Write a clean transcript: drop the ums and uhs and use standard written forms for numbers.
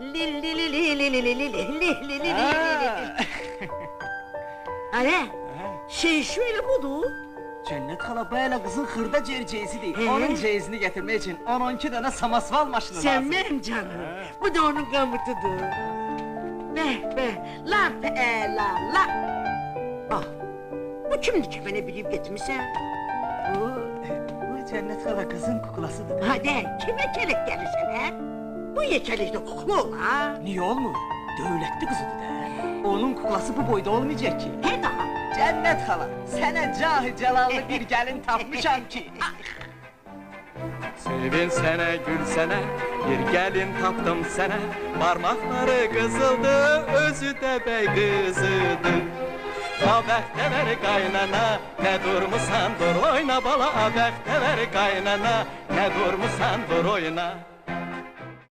Li li li li li li li li li li li li li. Ana, şey şöyle budur. Cennet hala böyle kızın hırda cerceysi değil. He? Onun ceyizini getirmek için 10-12 tane samasval maşını lazım. Sen benim canım, bu da onun kamutudur. Be, la pe la la. Ah, bu kimdi ki beni bilip getirmişsen? Bu Cennet hala kızın kuklasıdır. Hadi, kime kelek gelirsen he? Bu yekelikte kukla ol ha? Niye olmuyor? Devletli kızıdır de. Onun kuklası bu boyda olmayacak ki. He daha? Cennet hala, sana cahı celallı bir gelin tapmışam ki. Sevinsene gülsene, bir gelin taptım sana. Parmakları kızıldı, özü de bey kızıdı. Abekte ver kaynana, ne durmusan dur oyna bala. Abekte ver kaynana, ne durmusan dur oyna.